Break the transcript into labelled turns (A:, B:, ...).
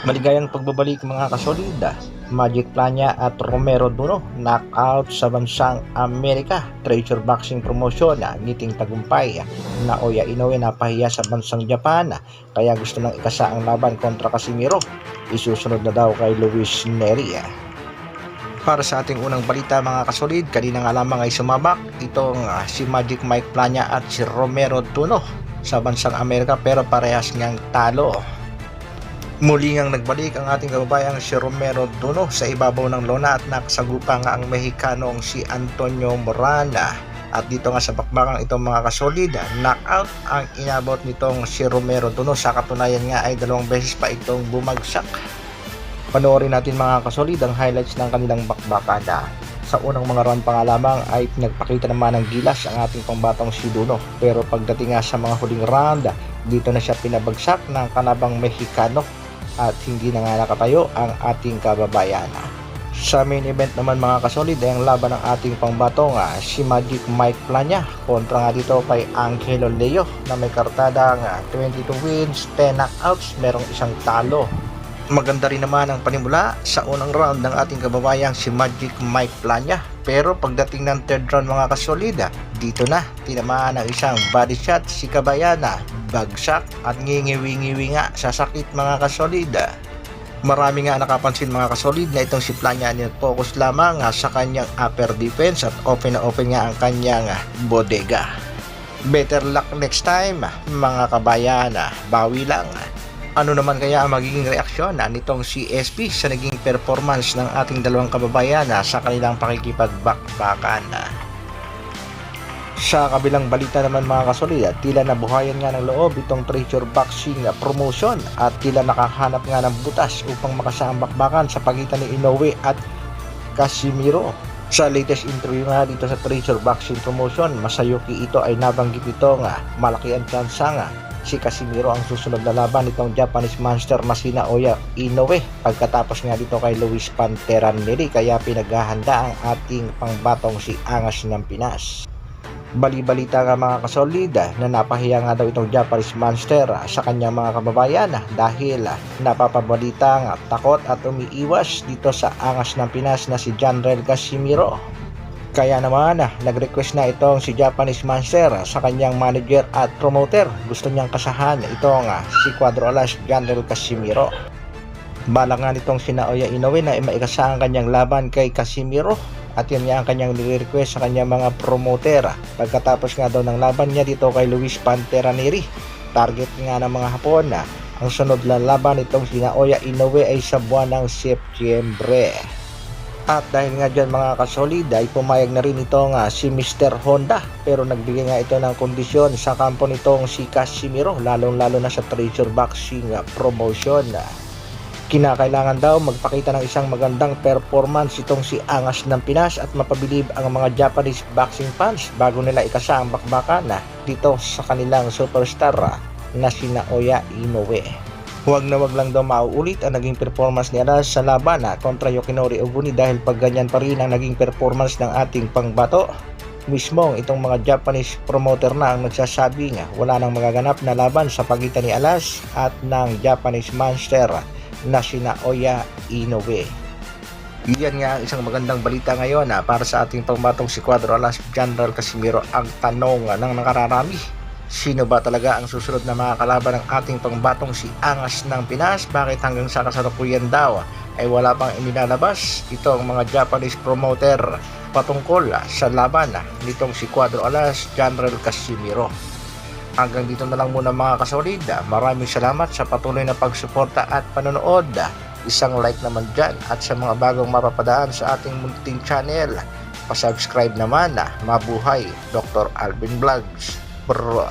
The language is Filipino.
A: Maligayang pagbabalik mga kasolida. Magic Plania at Romero Duno knockout sa bansang Amerika. Treasure boxing promotion ngiting tagumpay. Naoya Inoue napahiya sa bansang Japan, kaya gusto nang ikasa ang laban kontra Casimiro. Isusunod na daw kay Luis Neri. Para sa ating unang balita mga kasolid, kanina nga lamang ay sumabak itong si Magic Mike Plania at si Romero Duno sa bansang Amerika, pero parehas ngang talo. Muli ngang nagbalik ang ating kababayang si Romero Duno sa ibabaw ng lona at nakasagupa nga ang Mexicanong si Antonio Morana. At dito nga sa bakbakang itong mga kasolid, knockout ang inabot nitong si Romero Duno. Sa katunayan nga ay 2 beses pa itong bumagsak. Panoorin natin mga kasolid ang highlights ng kanilang bakbakada. Sa unang mga round pa nga lamang ay nagpakita naman ng gilas ang ating pangbatong si Duno. Pero pagdating nga sa mga huling round, dito na siya pinabagsak ng kanabang Mexicano at hindi na nga nakatayo ang ating kababayan. Sa main event naman mga kasolid ay ang laban ng ating pangbatong si Magic Mike Plania kontra nga dito kay Angelo Leo na may kartadang 22 wins, 10 knockouts, merong isang talo. Maganda rin naman ang panimula sa unang round ng ating kababayang si Magic Mike Plania, pero pagdating ng third round mga kasolida, dito na tinamaan ng isang body shot si Kabayana, bagsak at ngingiwi-ngiwi nga sa sakit mga kasolida. Marami nga nakapansin mga kasolid na itong si Plania ay focus lamang sa kanyang upper defense at open na open nga ang kanyang bodega. Better luck next time mga kabayana, bawi lang. Ano naman kaya ang magiging reaksyon nitong si SP sa naging performance ng ating dalawang kababayan sa kanilang pakikipagbakbakan? Sa kabilang balita naman mga kasolid, tila nabuhayan nga ng loob itong treasure boxing promotion at tila nakahanap nga ng butas upang makasang bakbakan sa pagitan ni Inoue at Casimiro. Sa latest interview nga dito sa treasure boxing promotion, Masayuki ito ay nabanggit ito nga malaki ang tsansa nga si Casimiro ang susunod na laban nitong Japanese monster na si Naoya Inoue pagkatapos nga dito kay Luis Pantera Neri, kaya pinaghahanda ang ating pangbatong si Angas ng Pinas. Bali-balita nga mga kasolid na napahiya nga daw itong Japanese monster sa kanyang mga kababayan dahil napapabalita nga takot at umiiwas dito sa Angas ng Pinas na si Janrel Casimiro. Kaya naman nag-request na itong si Japanese monster sa kanyang manager at promoter. Gusto niyang kasahan itong si Cuadro Alas Janrel Casimiro. Bala nga nitong si Naoya Inoue na maikasa ang kanyang laban kay Casimiro. At yan nga ang kanyang nire-request sa kanyang mga promoter. Pagkatapos nga daw ng laban niya dito kay Luis Pantera Neri, target nga ng mga Hapon ang sunod na laban nitong si Naoya Inoue ay sa buwan ng Setyembre. At dahil nga dyan mga kasolid ay pumayag na rin ito si Mr. Honda, pero nagbigay nga ito ng kondisyon sa kampo nitong si Casimiro, lalong-lalo na sa treasure boxing promotion. Kinakailangan daw magpakita ng isang magandang performance itong si Angas ng Pinas at mapabilib ang mga Japanese boxing fans bago nila ikasa ang bakbakan dito sa kanilang superstar na si Naoya Inoue. Huwag na wag lang daw mauulit ang naging performance ni Alas sa laban kontra Yoshinori Oguni, dahil pag ganyan pa rin ang naging performance ng ating pangbato, mismong itong mga Japanese promoter na ang nagsasabi nga wala nang magaganap na laban sa pagitan ni Alas at ng Japanese monster na si Naoya Inoue. Yan nga ang isang magandang balita ngayon para sa ating pangbatong si Cuadro Alas Janrel Casimiro. Ang tanong ng nakararami, sino ba talaga ang susunod na mga kalaban ng ating pangbatong si Angas ng Pinas? Bakit hanggang sa kasalukuyan daw ay wala pang inilalabas itong mga Japanese promoter patungkol sa laban nitong si Cuadro Alas Janrel Casimiro? Hanggang dito na lang muna mga kasolid. Maraming salamat sa patuloy na pagsuporta at panonood. Isang like naman dyan, at sa mga bagong mapapadaan sa ating munting channel, pasubscribe naman. Mabuhay Dr. Alvin Vlogs. Bro.